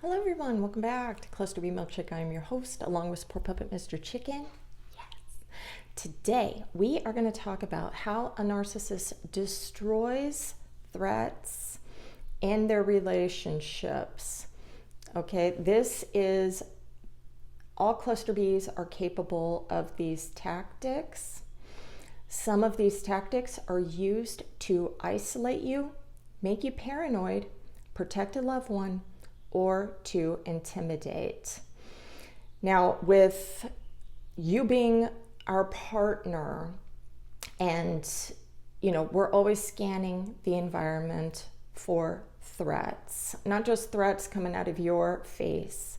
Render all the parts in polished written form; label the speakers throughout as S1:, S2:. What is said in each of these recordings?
S1: Hello everyone, welcome back to clusterbmilkshake. I am your host, along with Poor Puppet Mr. Chicken. Yes. Today, we are going to talk about how a narcissist destroys threats in their relationships. Okay, this is, all cluster Bs are capable of these tactics. Some of these tactics are used to isolate you, make you paranoid, protect a loved one, or to intimidate. Now, with you being our partner, and we're always scanning the environment for threats, not just threats coming out of your face,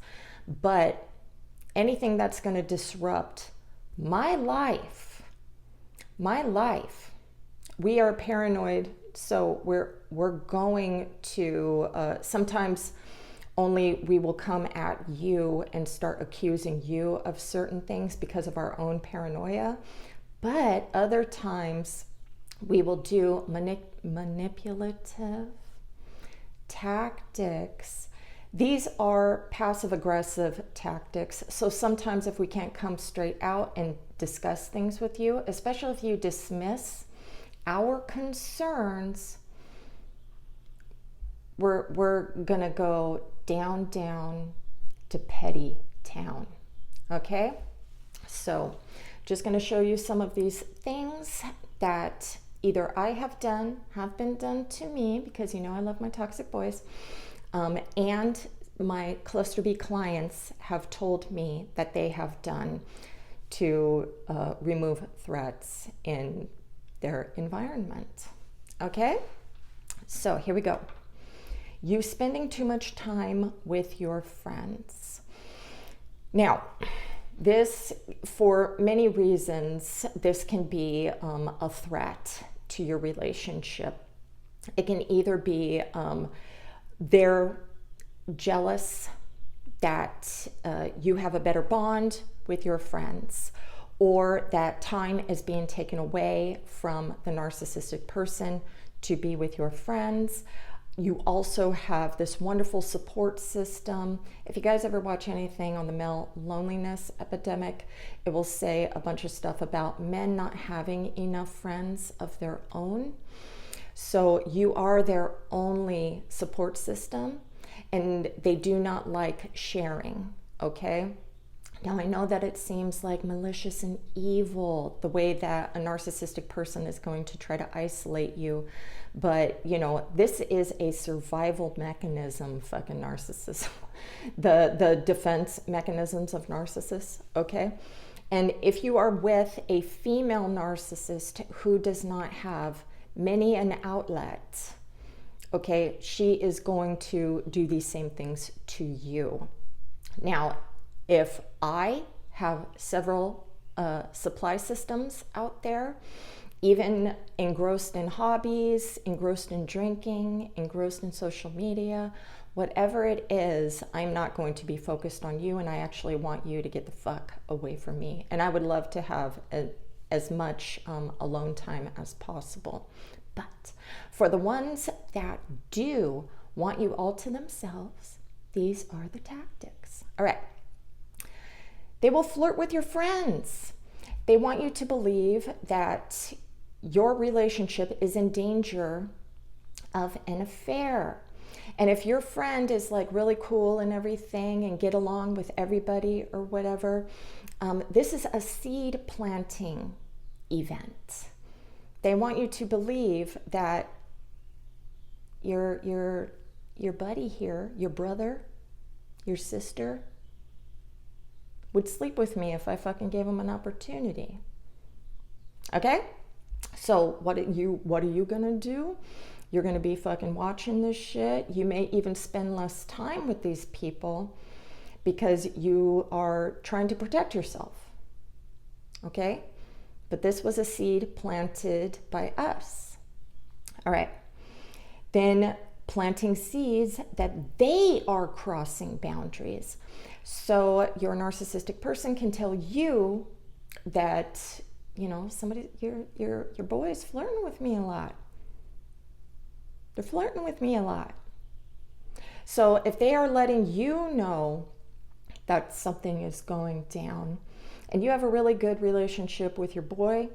S1: but anything that's going to disrupt my life. We are paranoid, so we're going to sometimes only we will come at you and start accusing you of certain things because of our own paranoia. But other times we will do manipulative tactics. These are passive aggressive tactics. So sometimes if we can't come straight out and discuss things with you, especially if you dismiss our concerns, we're gonna go down to petty town. Okay, so just going to show you some of these things that either I have been done to me, because I love my toxic boys, and my cluster B clients have told me that they have done to remove threats in their environment. Okay, so here we go. You spending too much time with your friends. Now, this, for many reasons, this can be a threat to your relationship. It can either be they're jealous that you have a better bond with your friends, or that time is being taken away from the narcissistic person to be with your friends. You also have this wonderful support system. If you guys ever watch anything on the male loneliness epidemic, it will say a bunch of stuff about men not having enough friends of their own. So you are their only support system, and they do not like sharing, okay? Now, I know that it seems like malicious and evil, the way that a narcissistic person is going to try to isolate you. But, this is a survival mechanism, fucking narcissism. The defense mechanisms of narcissists, okay? And if you are with a female narcissist who does not have many an outlet, okay, she is going to do these same things to you. Now, if I have several supply systems out there, even engrossed in hobbies, engrossed in drinking, engrossed in social media, whatever it is, I'm not going to be focused on you, and I actually want you to get the fuck away from me. And I would love to have as much alone time as possible. But for the ones that do want you all to themselves, these are the tactics. All right. They will flirt with your friends. They want you to believe that your relationship is in danger of an affair. And if your friend is like really cool and everything and get along with everybody or whatever, this is a seed planting event. They want you to believe that your buddy here, your brother, your sister, would sleep with me if I fucking gave him an opportunity. Okay? So what are you gonna do? You're gonna be fucking watching this shit. You may even spend less time with these people because you are trying to protect yourself. Okay? But this was a seed planted by us. All right. Then planting seeds that they are crossing boundaries. So your narcissistic person can tell you that, somebody, your boy is flirting with me a lot. They're flirting with me a lot. So if they are letting you know that something is going down and you have a really good relationship with your boy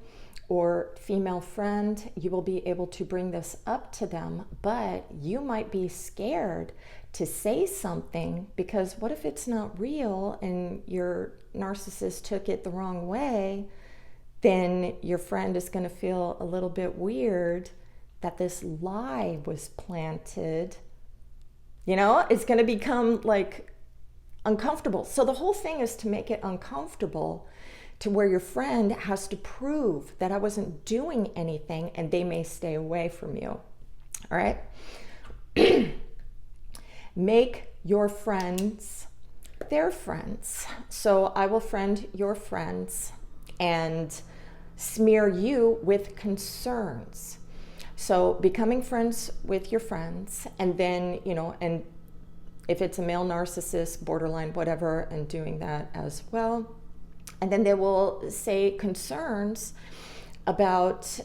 S1: or female friend, you will be able to bring this up to them, but you might be scared to say something because what if it's not real and your narcissist took it the wrong way? Then your friend is going to feel a little bit weird that this lie was planted. You know, it's going to become like uncomfortable. So the whole thing is to make it uncomfortable to where your friend has to prove that I wasn't doing anything and they may stay away from you. All right? Make your friends their friends. So I will friend your friends and smear you with concerns. So becoming friends with your friends, and then, you know, and if it's a male narcissist, borderline, whatever, and doing that as well. And then they will say concerns about,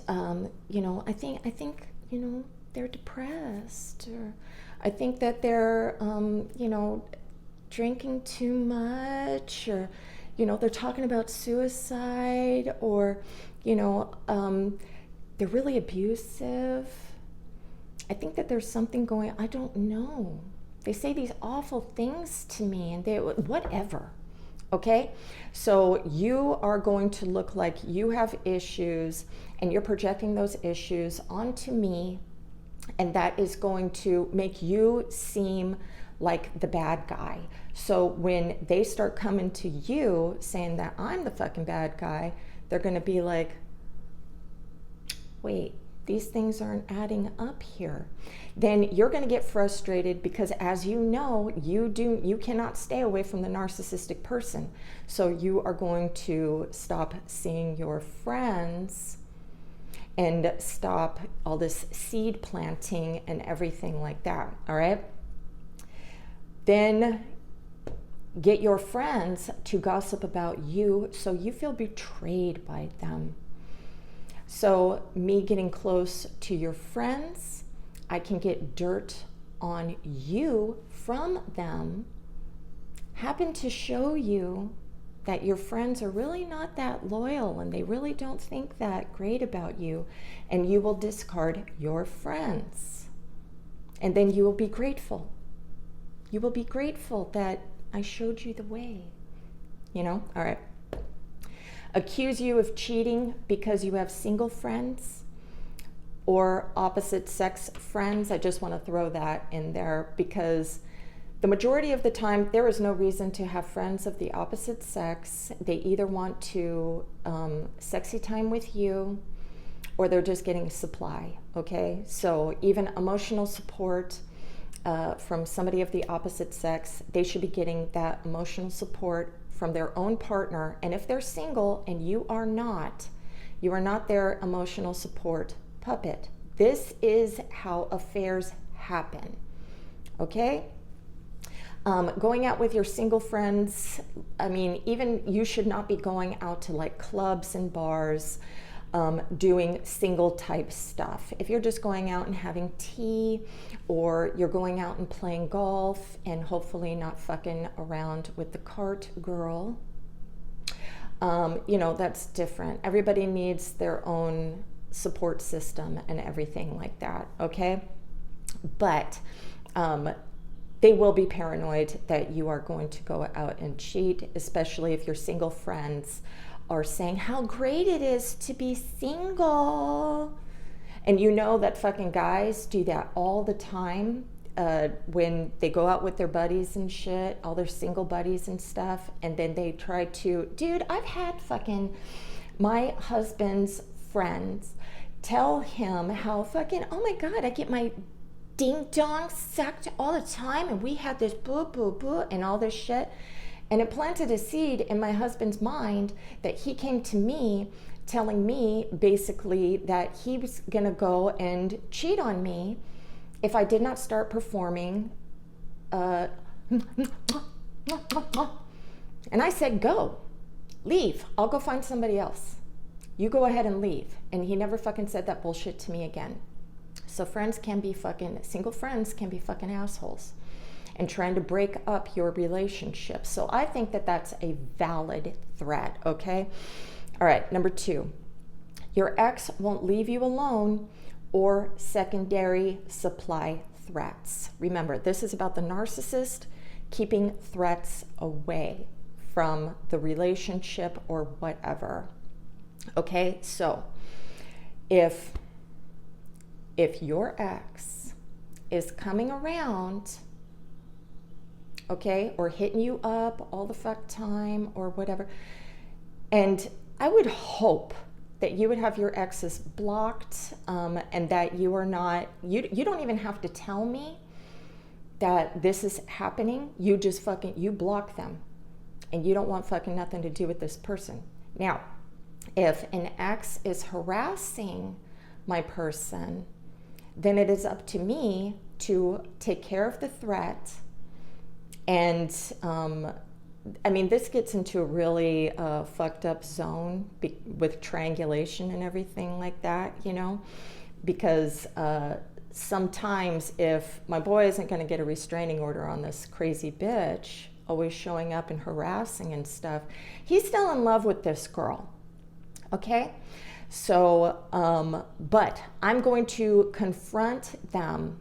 S1: you know, I think, you know, they're depressed, or I think that they're, you know, drinking too much, or, you know, they're talking about suicide, or, you know, they're really abusive. I think that there's something going, I don't know. They say these awful things to me and they, whatever. Okay, so you are going to look like you have issues and you're projecting those issues onto me, and that is going to make you seem like the bad guy. So when they start coming to you saying that I'm the fucking bad guy, they're going to be like, wait, these things aren't adding up here. Then you're going to get frustrated because, as you know, you cannot stay away from the narcissistic person. So you are going to stop seeing your friends and stop all this seed planting and everything like that. All right. Then get your friends to gossip about you so you feel betrayed by them. So me getting close to your friends, I can get dirt on you from them, happen to show you that your friends are really not that loyal and they really don't think that great about you, and you will discard your friends. And then you will be grateful. You will be grateful that I showed you the way. You know? All right. Accuse you of cheating because you have single friends or opposite sex friends. I just want to throw that in there because the majority of the time there is no reason to have friends of the opposite sex. They either want to sexy time with you or they're just getting supply. Okay, so even emotional support from somebody of the opposite sex, they should be getting that emotional support from their own partner. And if they're single and you are not their emotional support puppet. This is how affairs happen. Okay? Going out with your single friends, I mean, even you should not be going out to like clubs and bars, doing single type stuff. If you're just going out and having tea, or you're going out and playing golf and hopefully not fucking around with the cart girl, you know, that's different. Everybody needs their own support system and everything like that, okay? But they will be paranoid that you are going to go out and cheat, especially if your single friends are saying how great it is to be single. And you know that fucking guys do that all the time when they go out with their buddies and shit, all their single buddies and stuff, and then they try to, dude, I've had fucking my husband's friends tell him how fucking, oh my God, I get my ding dong sucked all the time, and we had this boo boo boo and all this shit. And it planted a seed in my husband's mind that he came to me telling me basically that he was gonna go and cheat on me if I did not start performing. And I said, go, leave, I'll go find somebody else. You go ahead and leave. And he never fucking said that bullshit to me again. So friends can be fucking, single friends can be fucking assholes. and trying to break up your relationship. So I think that that's a valid threat, okay? All right, number 2, your ex won't leave you alone, or secondary supply threats. Remember, this is about the narcissist keeping threats away from the relationship or whatever. Okay, so if your ex is coming around, okay, or hitting you up all the fuck time or whatever, and I would hope that you would have your exes blocked, and that you are not, you don't even have to tell me that this is happening. You just fucking, you block them, and you don't want fucking nothing to do with this person. Now, if an ex is harassing my person, then it is up to me to take care of the threat. And I mean, this gets into a really fucked up zone with triangulation and everything like that, you know, because sometimes if my boy isn't going to get a restraining order on this crazy bitch always showing up and harassing and stuff, he's still in love with this girl. Okay? So, but I'm going to confront them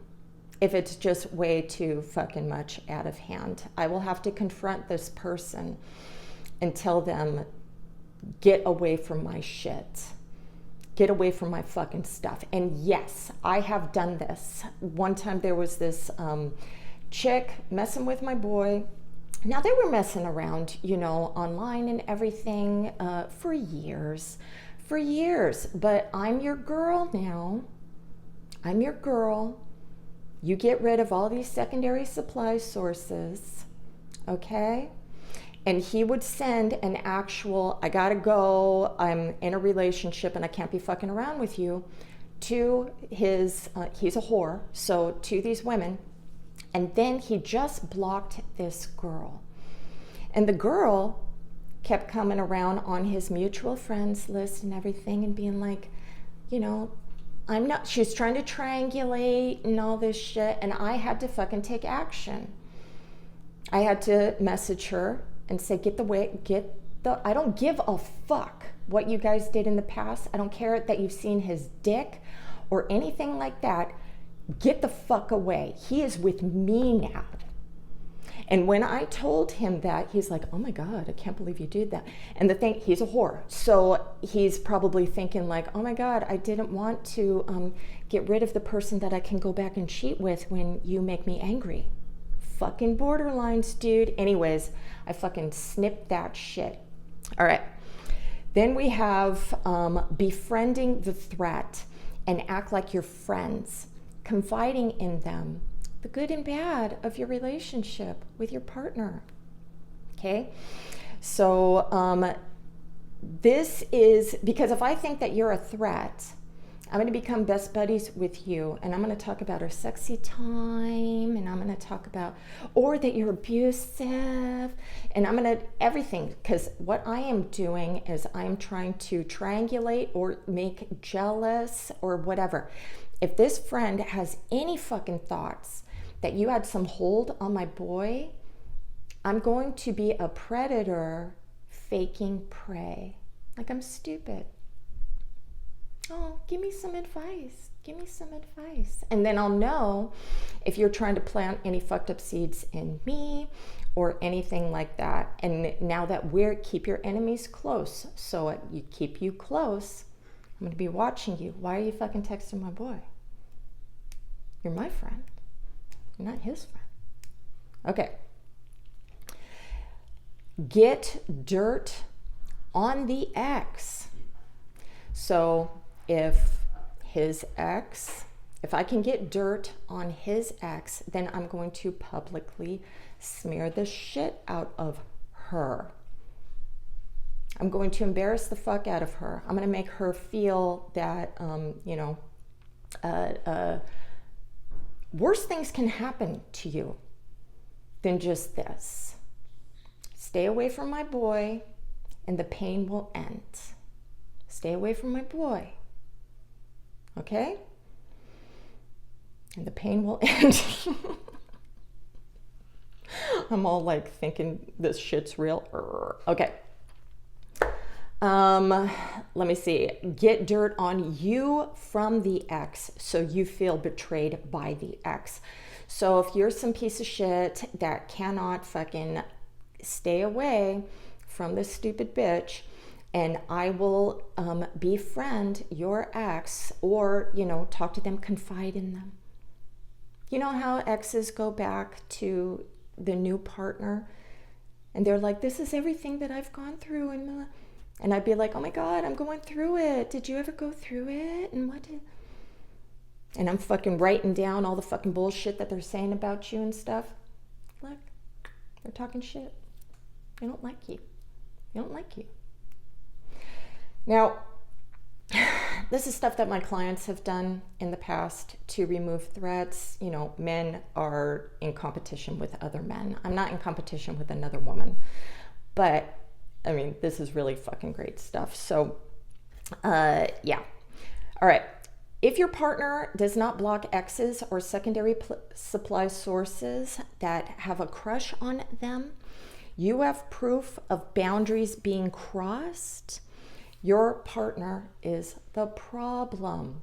S1: if it's just way too fucking much out of hand. I will have to confront this person and tell them, get away from my shit. Get away from my fucking stuff. And yes, I have done this. One time there was this chick messing with my boy. Now they were messing around, you know, online and everything for years. But I'm your girl now. I'm your girl. You get rid of all these secondary supply sources, okay? And he would send an actual, I gotta go, I'm in a relationship and I can't be fucking around with you, to his, he's a whore, so to these women. And then he just blocked this girl. And the girl kept coming around on his mutual friends list and everything and being like, you know, I'm not, she's trying to triangulate and all this shit, and I had to fucking take action. I had to message her and say, I don't give a fuck what you guys did in the past. I don't care that you've seen his dick or anything like that. Get the fuck away. He is with me now. And when I told him that, he's like, oh my God, I can't believe you did that. And the thing, he's a whore. So he's probably thinking like, oh my God, I didn't want to get rid of the person that I can go back and cheat with when you make me angry. Fucking borderlines, dude. Anyways, I fucking snipped that shit. All right. Then we have befriending the threat and act like you're friends, confiding in them, the good and bad of your relationship with your partner. Okay? So this is, because if I think that you're a threat, I'm going to become best buddies with you, and I'm going to talk about our sexy time, and I'm going to talk about, or that you're abusive, and I'm going to, everything, because what I am doing is I'm trying to triangulate or make jealous or whatever. If this friend has any fucking thoughts that you had some hold on my boy, I'm going to be a predator faking prey. Like I'm stupid. Oh, give me some advice. Give me some advice. And then I'll know if you're trying to plant any fucked up seeds in me or anything like that. And now that we're, keep your enemies close. So you keep you close, I'm going to be watching you. Why are you fucking texting my boy? You're my friend. You're not his friend. Okay. Get dirt on the ex. So if his ex, if I can get dirt on his ex, then I'm going to publicly smear the shit out of her. I'm going to embarrass the fuck out of her. I'm going to make her feel that, worse things can happen to you than just this. Stay away from my boy and the pain will end. Stay away from my boy. Okay? And the pain will end. I'm all like thinking this shit's real. Okay. Let me see. Get dirt on you from the ex so you feel betrayed by the ex. So if you're some piece of shit that cannot fucking stay away from this stupid bitch, and I will befriend your ex, or, you know, talk to them, confide in them. You know how exes go back to the new partner and they're like, this is everything that I've gone through, and I'd be like, oh my God, I'm going through it. Did you ever go through it? And what did... And I'm fucking writing down all the fucking bullshit that they're saying about you and stuff. Look, they're talking shit. They don't like you. They don't like you. Now, this is stuff that my clients have done in the past to remove threats. You know, men are in competition with other men. I'm not in competition with another woman. But, I mean, this is really fucking great stuff. So, yeah. All right. If your partner does not block exes or secondary supply sources that have a crush on them, you have proof of boundaries being crossed. Your partner is the problem.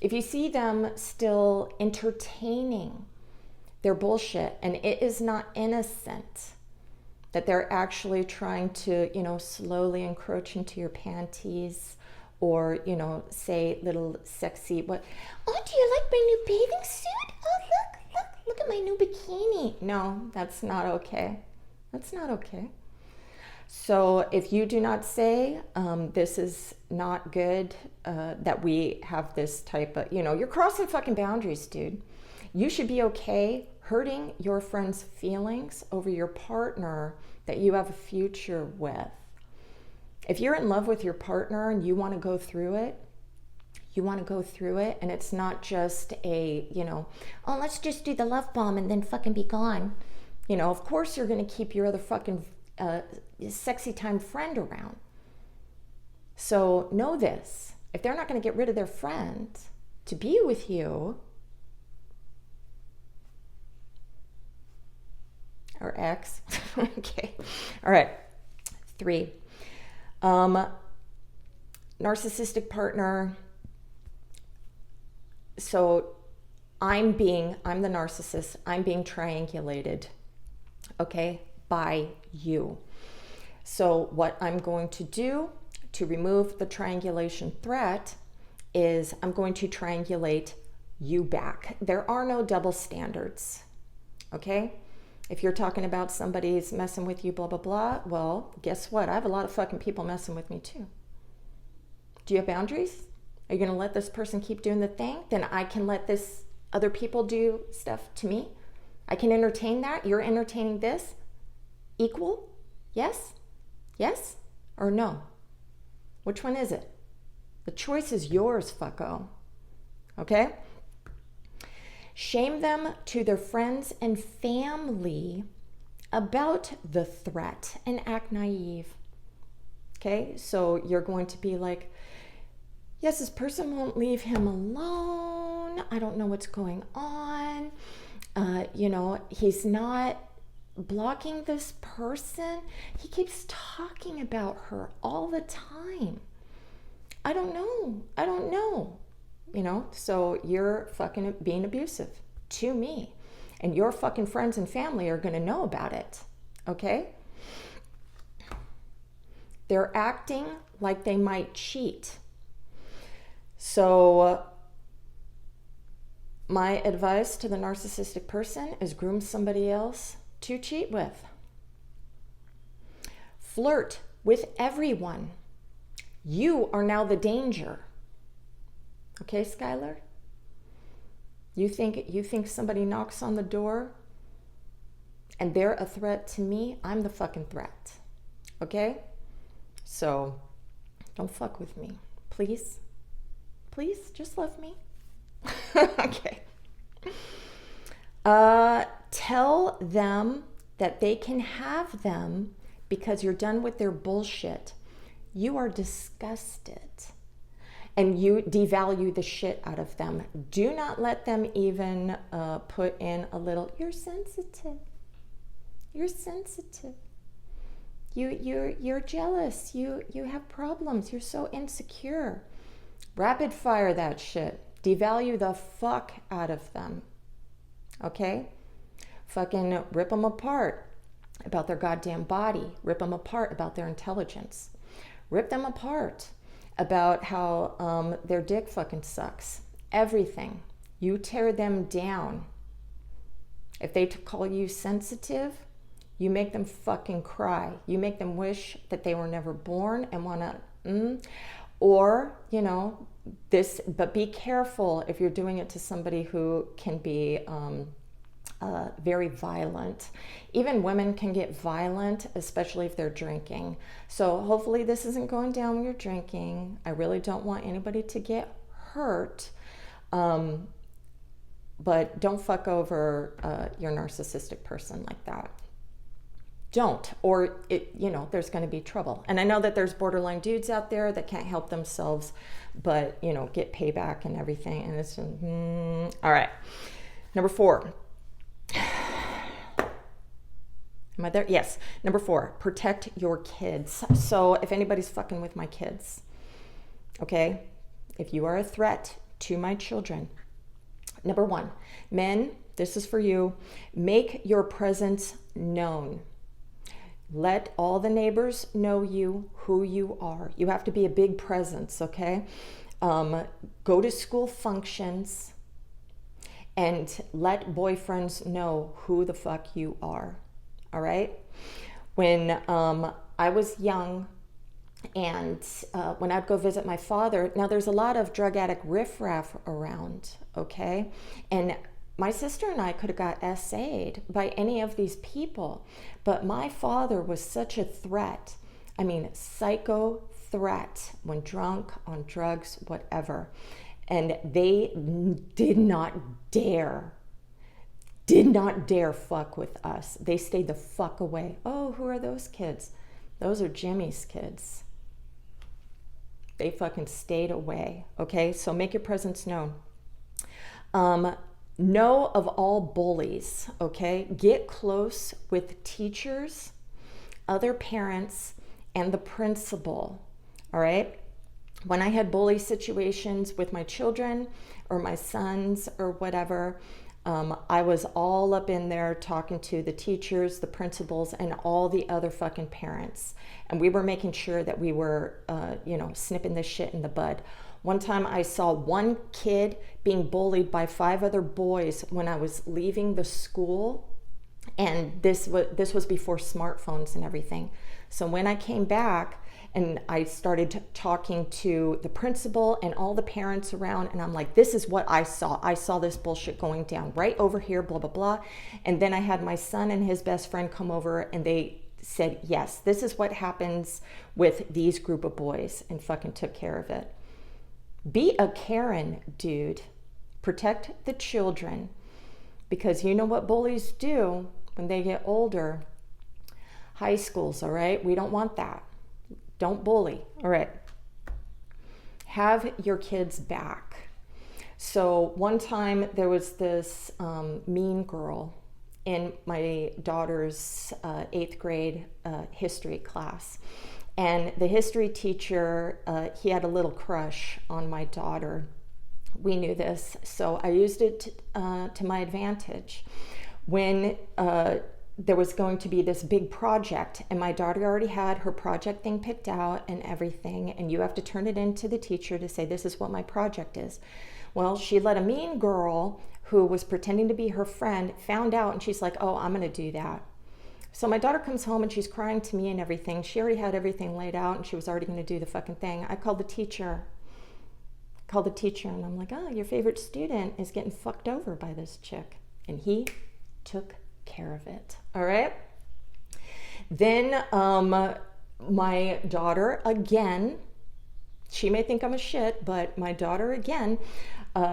S1: If you see them still entertaining their bullshit and it is not innocent, that they're actually trying to, you know, slowly encroach into your panties, or, you know, say little sexy, what, oh, do you like my new bathing suit? Oh, look at my new bikini. No, that's not okay. That's not okay. So if you do not say, this is not good, that we have this type of, you know, you're crossing fucking boundaries, dude. You should be okay hurting your friend's feelings over your partner that you have a future with. If you're in love with your partner and you want to go through it, you want to go through it, and it's not just a, you know, oh, let's just do the love bomb and then fucking be gone. You know, of course you're going to keep your other fucking sexy time friend around. So know this. If they're not going to get rid of their friend to be with you, or ex, okay, all right, 3. Narcissistic partner. So I'm the narcissist. I'm being triangulated, okay, by you. So what I'm going to do to remove the triangulation threat is I'm going to triangulate you back. There are no double standards, okay? If you're talking about somebody's messing with you, blah, blah, blah, well, guess what? I have a lot of fucking people messing with me too. Do you have boundaries? Are you going to let this person keep doing the thing? Then I can let this other people do stuff to me. I can entertain that. You're entertaining this. Equal? Yes? Yes? Or no? Which one is it? The choice is yours, fucko. Okay? Shame them to their friends and family about the threat and act naive. Okay? So you're going to be like, yes, this person won't leave him alone. I don't know what's going on. You know, he's not blocking this person. He keeps talking about her all the time. I don't know. You know, so you're fucking being abusive to me. And your fucking friends and family are going to know about it. Okay? They're acting like they might cheat. So my advice to the narcissistic person is groom somebody else to cheat with. Flirt with everyone. You are now the danger. Okay, Skylar? You think somebody knocks on the door and they're a threat to me? I'm the fucking threat. Okay? So don't fuck with me. Please? Please, just love me. Okay. Tell them that they can have them because you're done with their bullshit. You are disgusted. And you devalue the shit out of them. Do not let them even put in a little, you're sensitive. You're sensitive. You're jealous. You have problems. You're so insecure. Rapid fire that shit. Devalue the fuck out of them. Okay? Fucking rip them apart about their goddamn body. Rip them apart about their intelligence. Rip them apart about how their dick fucking sucks. Everything. You tear them down. If they call you sensitive, you make them fucking cry. You make them wish that they were never born and want to, or, you know, this, but be careful if you're doing it to somebody who can be very violent. Even women can get violent, especially if they're drinking. So hopefully this isn't going down when you're drinking. I really don't want anybody to get hurt. But don't fuck over your narcissistic person like that. Don't, or it, you know, there's going to be trouble. And I know that there's borderline dudes out there that can't help themselves, but, you know, get payback and everything. And it's just, all right. Number 4. Am I there? Yes. Number 4, protect your kids. So if anybody's fucking with my kids, okay, if you are a threat to my children, number 1, men, this is for you, make your presence known. Let all the neighbors know you, who you are. You have to be a big presence, okay? Go to school functions and let boyfriends know who the fuck you are, all right? When I was young and when I'd go visit my father, now there's a lot of drug addict riffraff around, okay? And my sister and I could have got SA'd by any of these people, but my father was such a threat. I mean, psycho threat when drunk, on drugs, whatever. And they did not dare fuck with us. They stayed the fuck away. Oh, who are those kids? Those are Jimmy's kids. They fucking stayed away, okay? So make your presence known. Know of all bullies, okay? Get close with teachers, other parents, and the principal, all right? When I had bully situations with my children or my sons or whatever, I was all up in there talking to the teachers, the principals, and all the other fucking parents. And we were making sure that we were, snipping this shit in the bud. One time I saw one kid being bullied by 5 other boys when I was leaving the school. And this was before smartphones and everything. So when I came back and I started talking to the principal and all the parents around, and I'm like, this is what I saw. I saw this bullshit going down right over here, blah, blah, blah. And then I had my son and his best friend come over and they said, yes, this is what happens with these group of boys, and fucking took care of it. Be a Karen, dude. Protect the children, because you know what bullies do when they get older. High schools, all right? We don't want that. Don't bully, all right? Have your kids back. So one time there was this mean girl in my daughter's 8th grade history class. And the history teacher, he had a little crush on my daughter. We knew this, so I used it to my advantage. When there was going to be this big project, and my daughter already had her project thing picked out and everything, and you have to turn it into the teacher to say, this is what my project is. Well, she let a mean girl who was pretending to be her friend found out, and she's like, oh, I'm gonna do that. So my daughter comes home and she's crying to me and everything. She already had everything laid out and she was already going to do the fucking thing. I called the teacher. And I'm like, oh, your favorite student is getting fucked over by this chick. And he took care of it. All right. Then my daughter again, she may think I'm a shit, but my daughter again,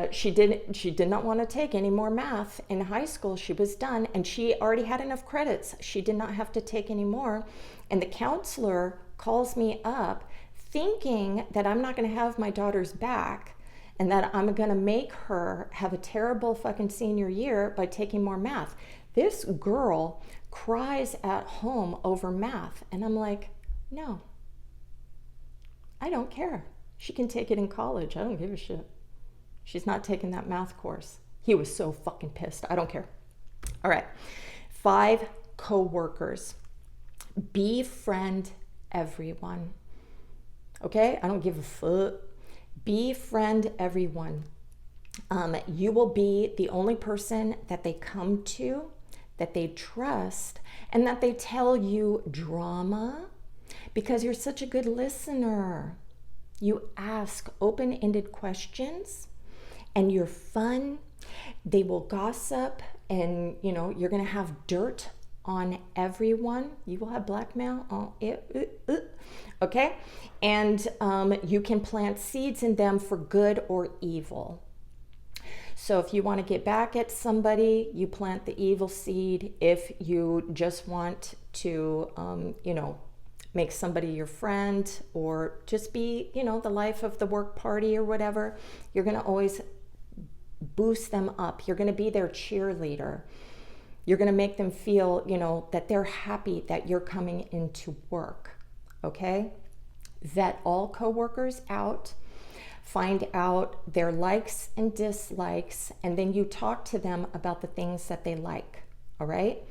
S1: she did not want to take any more math in high school. She was done and she already had enough credits. She did not have to take any more. And the counselor calls me up thinking that I'm not going to have my daughter's back and that I'm going to make her have a terrible fucking senior year by taking more math. This girl cries at home over math. And I'm like, no, I don't care. She can take it in college. I don't give a shit. She's not taking that math course. He was so fucking pissed. I don't care. All right. 5 coworkers. Befriend everyone. Okay? I don't give a fuck. Befriend everyone. You will be the only person that they come to, that they trust, and that they tell you drama because you're such a good listener. You ask open-ended questions and you're fun. They will gossip, and you're going to have dirt on everyone. You will have blackmail on it. Okay? And you can plant seeds in them for good or evil. So if you want to get back at somebody, you plant the evil seed. If you just want to, make somebody your friend, or just be, the life of the work party or whatever, you're going to always boost them up. You're going to be their cheerleader. You're going to make them feel, that they're happy that you're coming into work. Okay? Vet all coworkers out. Find out their likes and dislikes, and then you talk to them about the things that they like. All right?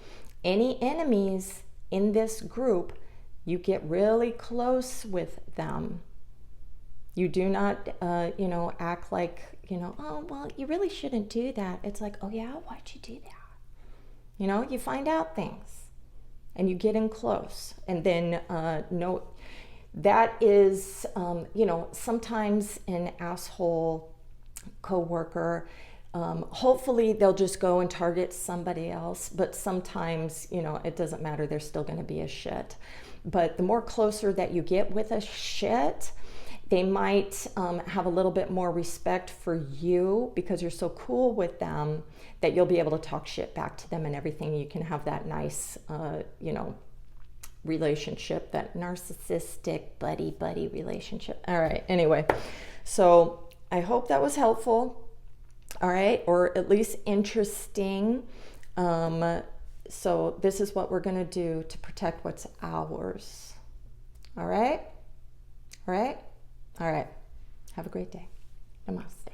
S1: Any enemies in this group, you get really close with them. You do not, act like, oh, well, you really shouldn't do that. It's like, oh yeah, why'd you do that? You find out things and you get in close. And then, that is, sometimes an asshole coworker, hopefully they'll just go and target somebody else, but sometimes, it doesn't matter. They're still going to be a shit. But the more closer that you get with a shit, they might have a little bit more respect for you because you're so cool with them that you'll be able to talk shit back to them and everything. You can have that nice, relationship, that narcissistic buddy relationship. All right. Anyway, so I hope that was helpful. All right. Or at least interesting. So this is what we're going to do to protect what's ours. All right. All right. All right. Have a great day. Namaste.